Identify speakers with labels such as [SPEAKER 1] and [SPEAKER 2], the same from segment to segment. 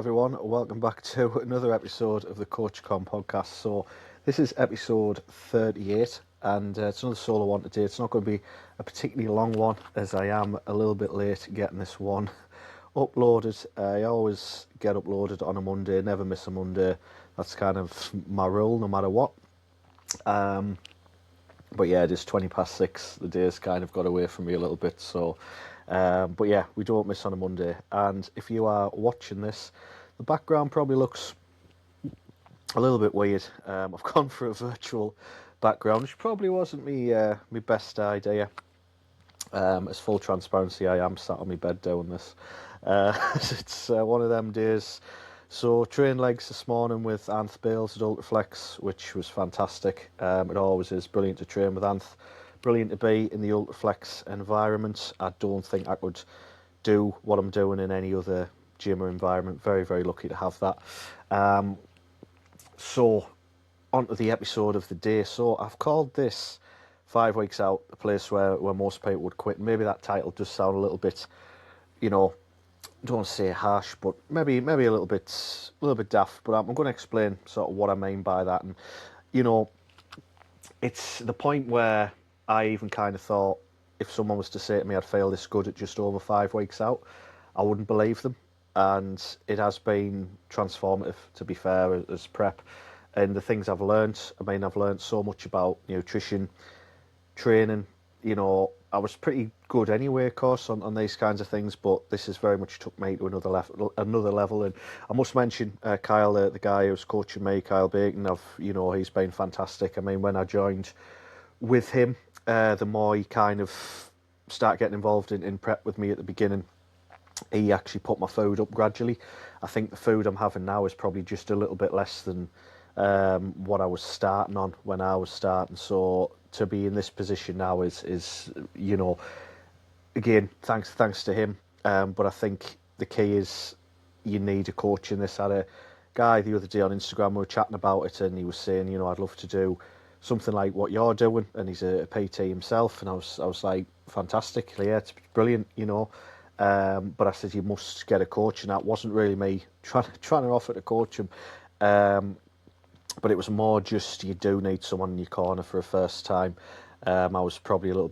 [SPEAKER 1] everyone. Welcome back to another episode of the CoachCom podcast. So this is episode 38, and it's another solo one today. It's not going to be a particularly long one, as I am a little bit late getting this one uploaded. I always get uploaded on a Monday, never miss a Monday. That's kind of my rule, no matter what. But yeah, it is 6:20. The day's kind of got away from me a little bit, so... but yeah, we don't miss on a Monday. And if you are watching this, the background probably looks a little bit weird. I've gone for a virtual background, which probably wasn't my best idea. As full transparency, I am sat on my bed doing this. It's one of them days. So trained legs this morning with Anth Bales at Ultraflex, which was fantastic. It always is brilliant to train with Anth. Brilliant to be in the Ultraflex environment. I don't think I could do what I'm doing in any other gym or environment. Very, very lucky to have that. So, on to the episode of the day. So, I've called this 5 weeks out, a place where most people would quit. Maybe that title does sound a little bit, don't want to say harsh, but maybe a little bit daft. But I'm going to explain sort of what I mean by that. And, it's the point where I even kind of thought if someone was to say to me I'd failed this good at just over 5 weeks out, I wouldn't believe them. And it has been transformative, to be fair, as prep. And the things I've learned, I've learned so much about nutrition, training. I was pretty good anyway, of course, on these kinds of things, but this has very much took me to another level. And I must mention Kyle, the guy who's coaching me, Kyle Bacon. He's been fantastic. When I joined with him, the more he kind of started getting involved in prep with me at the beginning, he actually put my food up gradually. I think the food I'm having now is probably just a little bit less than what I was starting on when I was starting. So to be in this position now is again, thanks to him. But I think the key is you need a coach in this. I had a guy the other day on Instagram, we were chatting about it, and he was saying, I'd love to do something like what you're doing, and he's a PT himself, and I was like, fantastic, yeah, it's brilliant, but I said, you must get a coach, and that wasn't really me trying to offer to coach him, but it was more just you do need someone in your corner for a first time. I was probably a little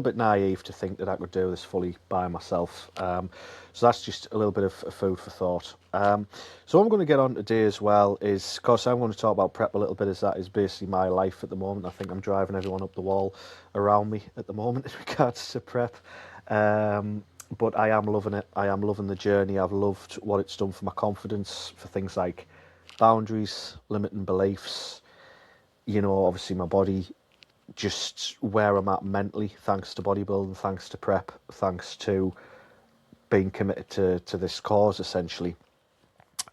[SPEAKER 1] bit naive to think that I could do this fully by myself. So that's just a little bit of food for thought. So what I'm going to get on today as well is, of course, I'm going to talk about prep a little bit, as that is basically my life at the moment. I think I'm driving everyone up the wall around me at the moment in regards to prep. But I am loving it. I am loving the journey. I've loved what it's done for my confidence, for things like boundaries, limiting beliefs, obviously my body, just where I'm at mentally, thanks to bodybuilding, thanks to prep, thanks to being committed to this cause, essentially.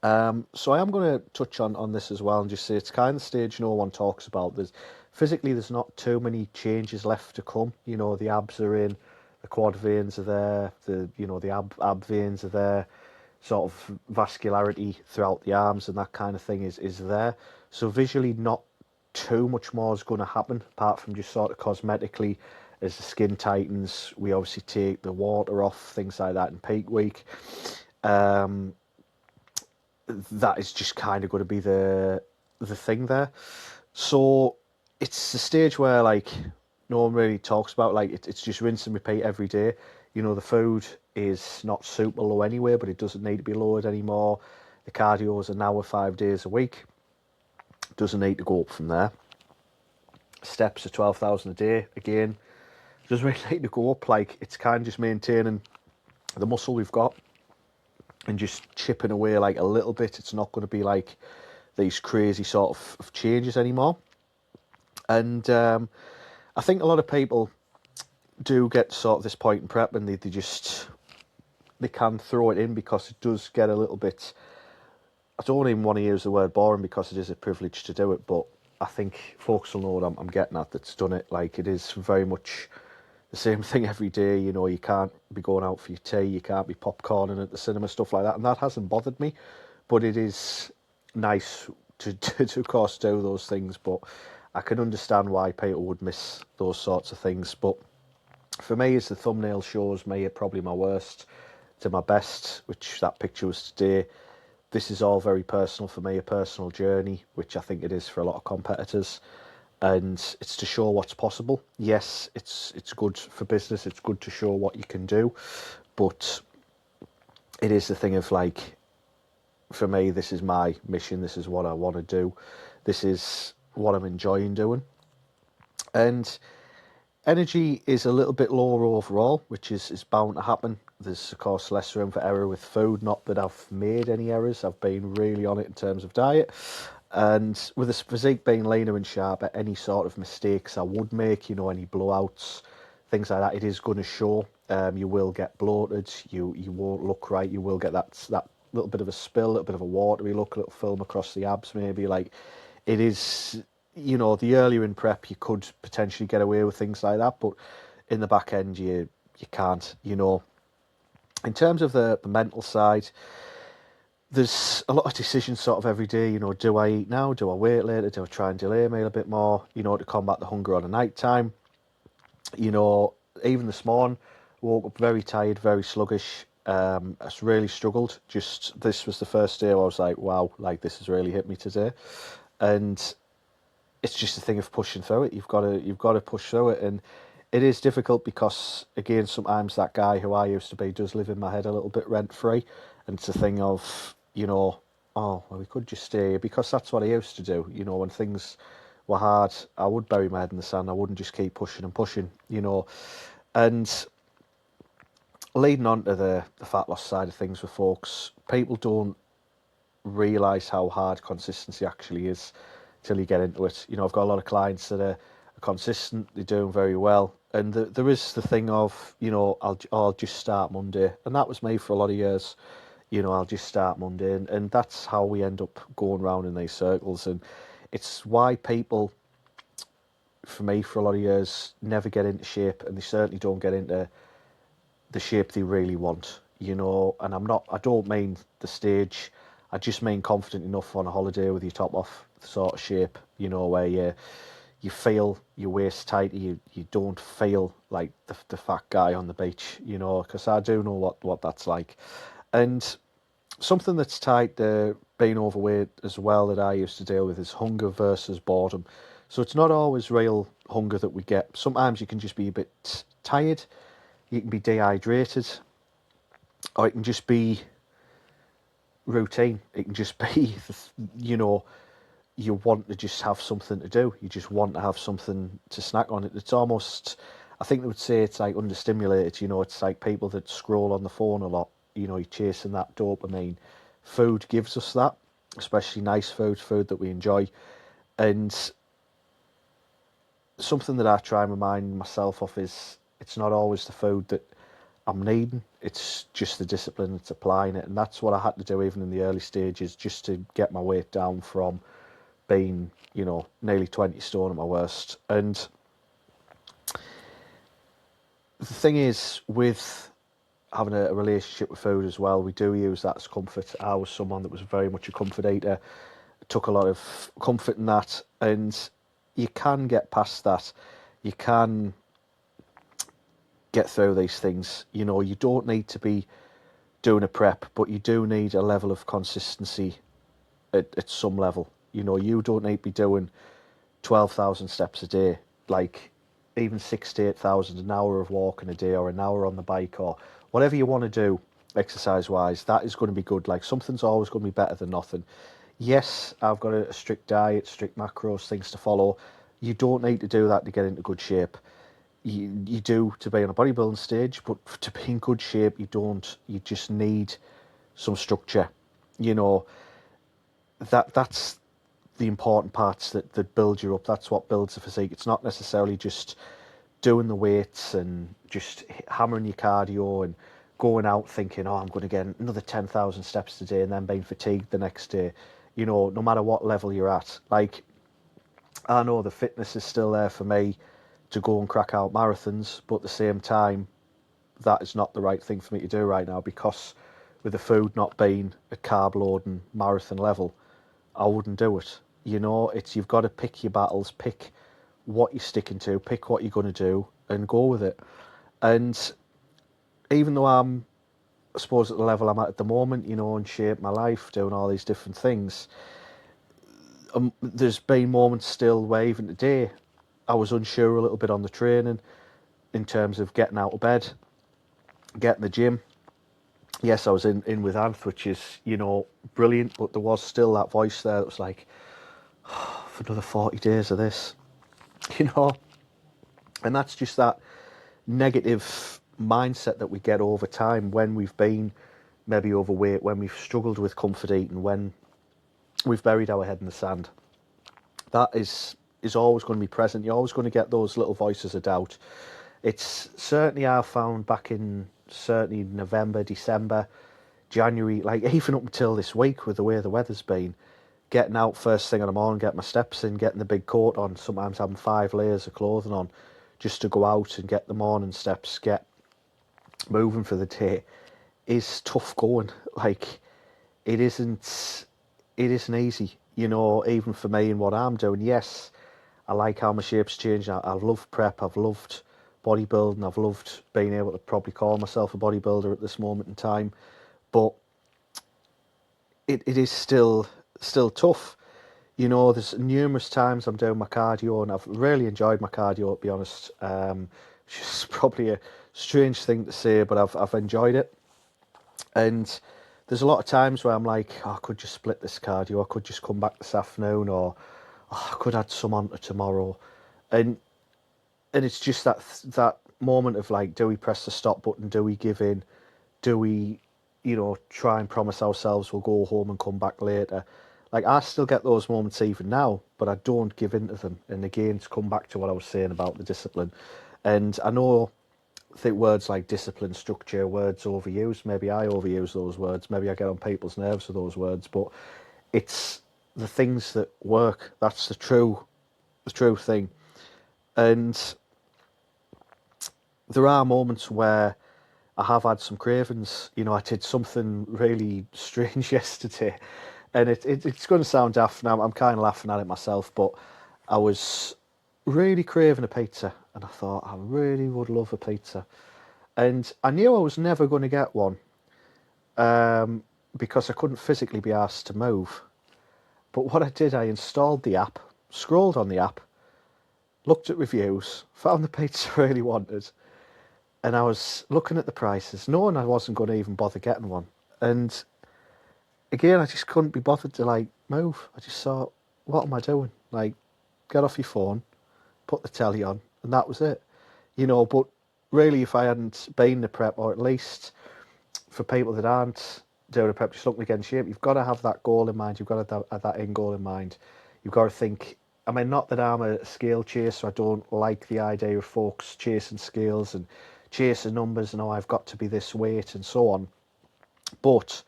[SPEAKER 1] So I am going to touch on this as well and just say it's kind of the stage no one talks about. There's not too many changes left to come. The abs are in, the quad veins are there, the ab veins are there, sort of vascularity throughout the arms and that kind of thing is there. So visually not too much more is going to happen, apart from just sort of cosmetically, as the skin tightens, we obviously take the water off, things like that in peak week. That is just kind of going to be the thing there. So it's the stage where no one really talks about, it's just rinse and repeat every day. The food is not super low anyway, but it doesn't need to be lowered anymore. The cardio is an hour 5 days a week. Doesn't need to go up from there. Steps are 12,000 a day. Again, doesn't really need to go up. It's kind of just maintaining the muscle we've got and just chipping away a little bit. It's not going to be these crazy sort of changes anymore. And I think a lot of people do get to sort of this point in prep and they can throw it in because it does get a little bit, I don't even want to use the word boring because it is a privilege to do it, but I think folks will know what I'm getting at that's done it. It is very much the same thing every day. You can't be going out for your tea, you can't be popcorning at the cinema, stuff like that, and that hasn't bothered me, but it is nice to of course do those things. But I can understand why people would miss those sorts of things. But for me, as the thumbnail shows me, probably my worst to my best, which that picture was today. This is all very personal for me, a personal journey, which I think it is for a lot of competitors. And it's to show what's possible. Yes, it's good for business. It's good to show what you can do, but it is the thing of like, for me, this is my mission. This is what I want to do. This is what I'm enjoying doing. And energy is a little bit lower overall, which is bound to happen. There's, of course, less room for error with food. Not that I've made any errors. I've been really on it in terms of diet. And with this physique being leaner and sharper, any sort of mistakes I would make, any blowouts, things like that, it is going to show. You will get bloated. You won't look right. You will get that little bit of a spill, a little bit of a watery look, a little film across the abs, maybe. Like, it is, the earlier in prep, you could potentially get away with things like that, but in the back end, you can't. In terms of the mental side, there's a lot of decisions sort of every day. Do I eat now? Do I wait later? Do I try and delay a meal a bit more? To combat the hunger on a night time. Even this morning, woke up very tired, very sluggish. I really struggled. Just this was the first day where I was like, wow, like this has really hit me today, and it's just a thing of pushing through it. You've got to push through it, and it is difficult because again, sometimes that guy who I used to be does live in my head a little bit rent free, and it's a thing of oh well, we could just stay here, because that's what I used to do. When things were hard, I would bury my head in the sand. I wouldn't just keep pushing and pushing. And leading on to the fat loss side of things with folks, people don't realise how hard consistency actually is till you get into it. I've got a lot of clients that are consistent, they're doing very well, and there is the thing of, I'll just start Monday, and that was me for a lot of years. I'll just start Monday, and that's how we end up going round in these circles, and it's why people, for me, for a lot of years, never get into shape, and they certainly don't get into the shape they really want. And I don't mean the stage, I just mean confident enough on a holiday with your top off sort of shape, where you feel your waist tight, you don't feel like the fat guy on the beach, because I do know what that's like. And something that's tied to being overweight as well that I used to deal with is hunger versus boredom. So it's not always real hunger that we get. Sometimes you can just be a bit tired, you can be dehydrated, or it can just be routine. It can just be, you want to just have something to do. You just want to have something to snack on. It's almost, I think they would say it's like understimulated. It's like people that scroll on the phone a lot. You're chasing that dopamine. Food gives us that, especially nice food that we enjoy. And something that I try and remind myself of is it's not always the food that I'm needing, it's just the discipline that's applying it. And that's what I had to do even in the early stages, just to get my weight down from being, nearly 20 stone at my worst. And the thing is, with having a relationship with food as well, we do use that as comfort. I was someone that was very much a comfort eater, took a lot of comfort in that, and you can get past that. You can get through these things. You don't need to be doing a prep, but you do need a level of consistency at some level. You don't need to be doing 12,000 steps a day, like even 6 to 8,000, an hour of walking a day, or an hour on the bike, or whatever you want to do exercise wise. That is going to be good. Like, something's always going to be better than nothing. Yes, I've got a strict diet, strict macros, things to follow. You don't need to do that to get into good shape. You do to be on a bodybuilding stage, but to be in good shape, you don't. You just need some structure. That's the important parts that build you up. That's what builds the physique. It's not necessarily just doing the weights and just hammering your cardio and going out thinking, oh, I'm going to get another 10,000 steps today, and then being fatigued the next day. No matter what level you're at. Like, I know the fitness is still there for me to go and crack out marathons, but at the same time, that is not the right thing for me to do right now, because with the food not being a carb loading marathon level, I wouldn't do it. It's, you've got to pick your battles, pick what you're sticking to, pick what you're going to do, and go with it. And even though I'm I suppose at the level I'm at the moment, you know, and shape my life, doing all these different things, there's been moments still where even today I was unsure a little bit on the training in terms of getting out of bed, getting the gym. Yes, I was in with Anth, which is, you know, brilliant, but there was still that voice there that was like, oh, for another 40 days of this, you know, and that's just that negative mindset that we get over time when we've been maybe overweight, when we've struggled with comfort eating, when we've buried our head in the sand. That is always going to be present. You're always going to get those little voices of doubt. It's certainly I found back in certainly November, December, January, like even up until this week with the way the weather's been, getting out first thing in the morning, getting my steps in, getting the big coat on, sometimes having 5 layers of clothing on just to go out and get the morning steps, get moving for the day, is tough going. Like, it isn't easy, you know, even for me and what I'm doing. Yes, I like how my shape's changed. I've loved prep, I've loved bodybuilding, I've loved being able to probably call myself a bodybuilder at this moment in time, but it is still tough. You know, there's numerous times I'm doing my cardio, and I've really enjoyed my cardio, to be honest. Which is probably a strange thing to say, but I've enjoyed it. And there's a lot of times where I'm like, oh, I could just split this cardio, I could just come back this afternoon, or oh, I could add some on to tomorrow. And it's just that moment of like, do we press the stop button? Do we give in? Do we, you know, try and promise ourselves we'll go home and come back later? Like, I still get those moments even now, but I don't give in to them. And again, to come back to what I was saying about the discipline, and I think words like discipline, structure, words overused. Maybe I overuse those words. Maybe I get on people's nerves with those words. But it's the things that work. That's the true thing. And there are moments where I have had some cravings. You know, I did something really strange yesterday, and it's going to sound daft now. I'm kind of laughing at it myself, but I was really craving a pizza, and I thought I really would love a pizza, and I knew I was never going to get one because I couldn't physically be asked to move. But what I did, I installed the app, scrolled on the app, looked at reviews, found the pizza I really wanted, and I was looking at the prices, knowing I wasn't going to even bother getting one. And again, I just couldn't be bothered to like move. I just thought, what am I doing? Like, get off your phone, put the telly on, and that was it. You know, but really, if I hadn't been the prep, or at least for people that aren't doing a prep, just looking to get in shape, you've got to have that goal in mind. You've got to have that end goal in mind. You've got to think, I mean, not that I'm a scale chaser. I don't like the idea of folks chasing scales and chasing numbers and, oh, I've got to be this weight and so on. But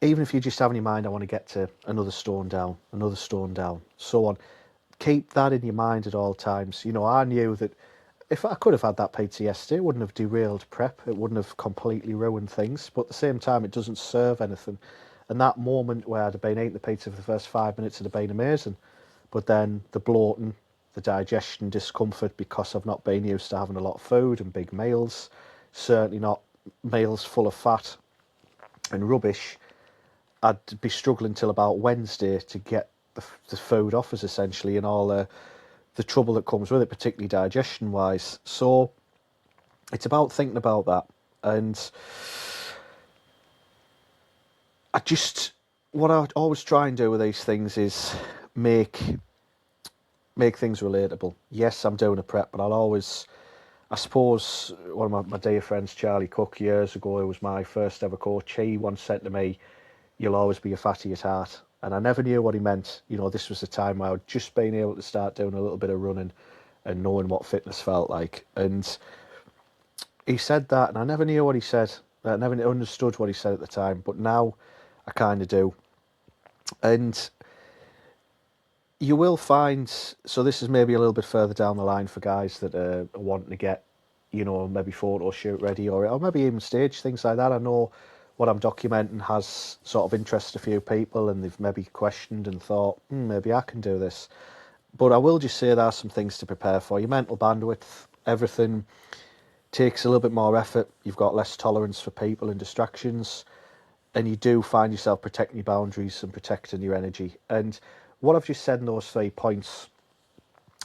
[SPEAKER 1] even if you just have in your mind, I want to get to another stone down, so on. Keep that in your mind at all times. You know, I knew that if I could have had that pizza yesterday, it wouldn't have derailed prep. It wouldn't have completely ruined things. But at the same time, it doesn't serve anything. And that moment where I'd have been eating the pizza for the first 5 minutes would have been amazing. But then the bloating, the digestion discomfort because I've not been used to having a lot of food and big meals, certainly not meals full of fat and rubbish, I'd be struggling till about Wednesday to get the food off us essentially, and all the trouble that comes with it, particularly digestion wise. So it's about thinking about that. And I just, what I always try and do with these things is make things relatable. Yes, I'm doing a prep, but I'll always, I suppose, one of my dear friends, Charlie Cook, years ago, who was my first ever coach, he once said to me, you'll always be a fatty at heart. And I never knew what he meant. You know, this was the time where I'd just been able to start doing a little bit of running and knowing what fitness felt like. And he said that, and I never knew what he said. I never understood what he said at the time, but now I kind of do. And you will find, so this is maybe a little bit further down the line for guys that are wanting to get, you know, maybe photo shoot ready, or maybe even stage, things like that. I know what I'm documenting has sort of interested a few people, and they've maybe questioned and thought, maybe I can do this. But I will just say there are some things to prepare for. Your mental bandwidth, everything. takes a little bit more effort. You've got less tolerance for people and distractions, and you do find yourself protecting your boundaries and protecting your energy. And what I've just said in those 3 points,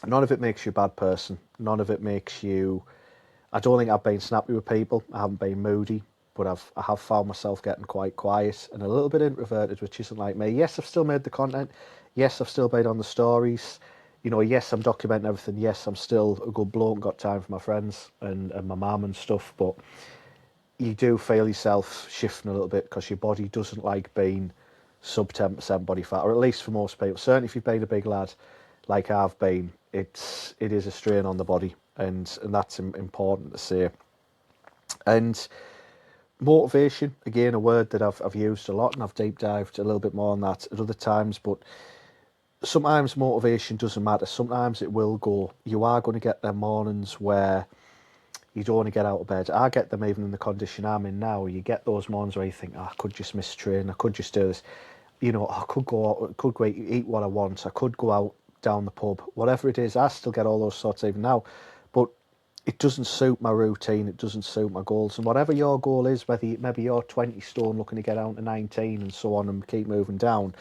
[SPEAKER 1] none of it makes you a bad person. None of it makes you. I don't think I've been snappy with people. I haven't been moody, but I have found myself getting quite quiet and a little bit introverted, which isn't like me. Yes, I've still made the content. Yes, I've still been on the stories. Yes, I'm documenting everything. Yes, I'm still a good bloke and got time for my friends and my mum and stuff. But you do feel yourself shifting a little bit because your body doesn't like being sub 10% body fat, or at least for most people. Certainly, if you've been a big lad like I've been, it is a strain on the body, and that's important to say. And motivation, again, a word that I've used a lot, and I've deep dived a little bit more on that at other times. But sometimes motivation doesn't matter. Sometimes it will go. You are going to get them mornings where you don't want to get out of bed. I get them even in the condition I'm in now. You get those mornings where you think, I could just miss train. I could just do this. I could go out, could go eat what I want. I could go out down the pub. Whatever it is, I still get all those thoughts even now. But it doesn't suit my routine. It doesn't suit my goals. And whatever your goal is, maybe you're 20 stone looking to get down to 19 and so on and keep moving down,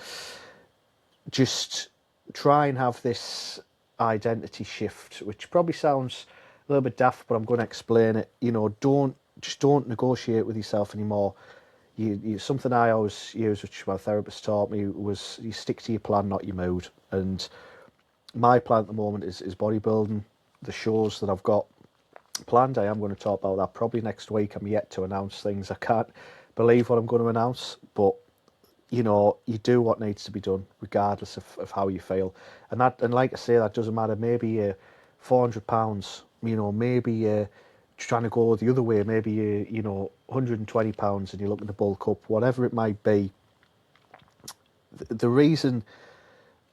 [SPEAKER 1] just try and have this identity shift, which probably sounds a little bit daft, but I'm going to explain it. Don't negotiate with yourself anymore. Something I always use, which my therapist taught me, was you stick to your plan, not your mood. And my plan at the moment is bodybuilding. The shows that I've got planned, I am going to talk about that probably next week. I'm yet to announce things. I can't believe what I'm going to announce, but you do what needs to be done, regardless of how you feel. And like I say, that doesn't matter. Maybe you're £400, maybe you're trying to go the other way. Maybe you're, £120 and you're looking to bulk up, whatever it might be. The reason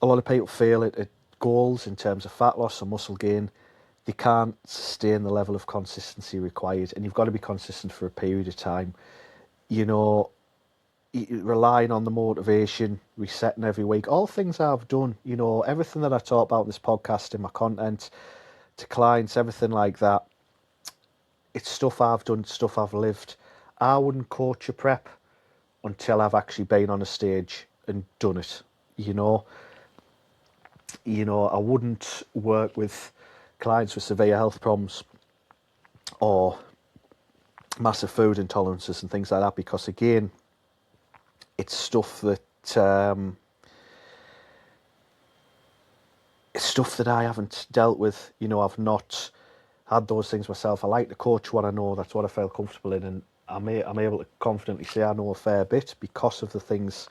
[SPEAKER 1] a lot of people fail at goals in terms of fat loss or muscle gain, they can't sustain the level of consistency required. And you've got to be consistent for a period of time. Relying on the motivation, resetting every week, all things I've done, everything that I talk about in this podcast, in my content, to clients, everything like that, it's stuff I've done, stuff I've lived. I wouldn't coach a prep until I've actually been on a stage and done it, I wouldn't work with clients with severe health problems or massive food intolerances and things like that, because again, it's stuff that I haven't dealt with. I've not had those things myself. I like to coach what I know. That's what I feel comfortable in, and I'm able to confidently say I know a fair bit because of the things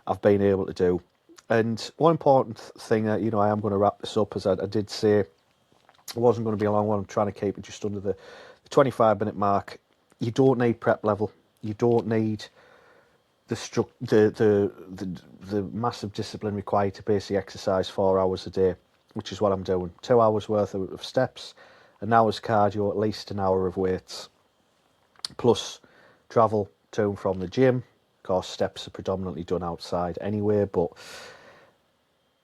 [SPEAKER 1] I've been able to do. And one important thing that I am going to wrap this up, as I did say, it wasn't going to be a long one. I'm trying to keep it just under the 25-minute mark. You don't need prep level. You don't need the massive discipline required to basically exercise 4 hours a day, which is what I'm doing. 2 hours worth of steps, an hour's cardio, at least an hour of weights, plus travel to and from the gym. Of course, steps are predominantly done outside anyway, but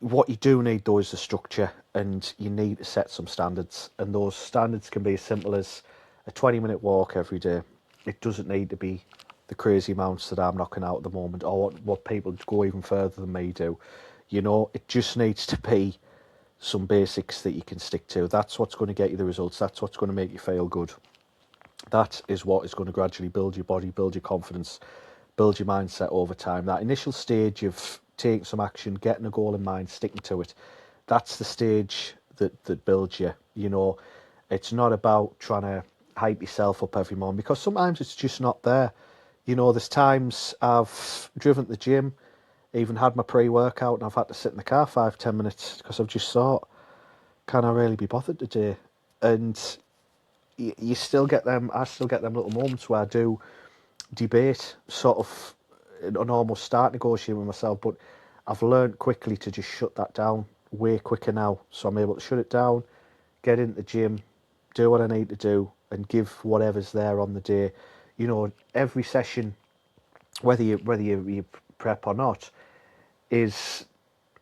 [SPEAKER 1] what you do need though is the structure, and you need to set some standards, and those standards can be as simple as a 20-minute walk every day. It doesn't need to be the crazy amounts that I'm knocking out at the moment, or what people go even further than me do. It just needs to be some basics that you can stick to. That's what's going to get you the results. That's what's going to make you feel good. That is what is going to gradually build your body, build your confidence, build your mindset over time. That initial stage of taking some action, getting a goal in mind, sticking to it, that's the stage that builds you. It's not about trying to hype yourself up every morning, because sometimes it's just not there. There's times I've driven to the gym, even had my pre-workout, and I've had to sit in the car 5-10 minutes because I've just thought, can I really be bothered today? And you still get them. I still get them little moments where I do debate, sort of, and almost start negotiating with myself. But I've learned quickly to just shut that down way quicker now, so I'm able to shut it down, get into the gym, do what I need to do, and give whatever's there on the day. Every session, whether you prep or not, is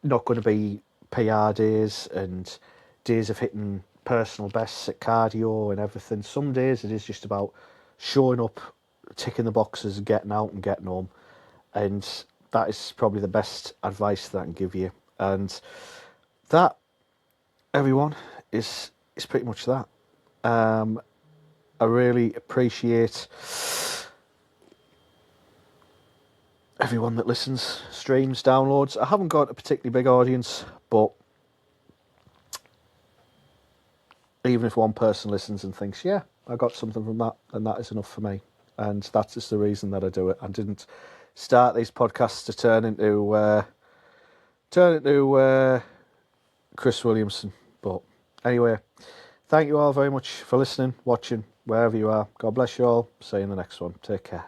[SPEAKER 1] not going to be PR days and days of hitting personal bests at cardio and everything. Some days it is just about showing up, ticking the boxes, and getting out and getting home. And that is probably the best advice that I can give you. And that, everyone, is pretty much that. I really appreciate everyone that listens, streams, downloads. I haven't got a particularly big audience, but even if one person listens and thinks, yeah, I got something from that, then that is enough for me. And that is the reason that I do it. I didn't start these podcasts to turn into Chris Williamson. But anyway, thank you all very much for listening, watching, wherever you are. God bless you all. See you in the next one. Take care.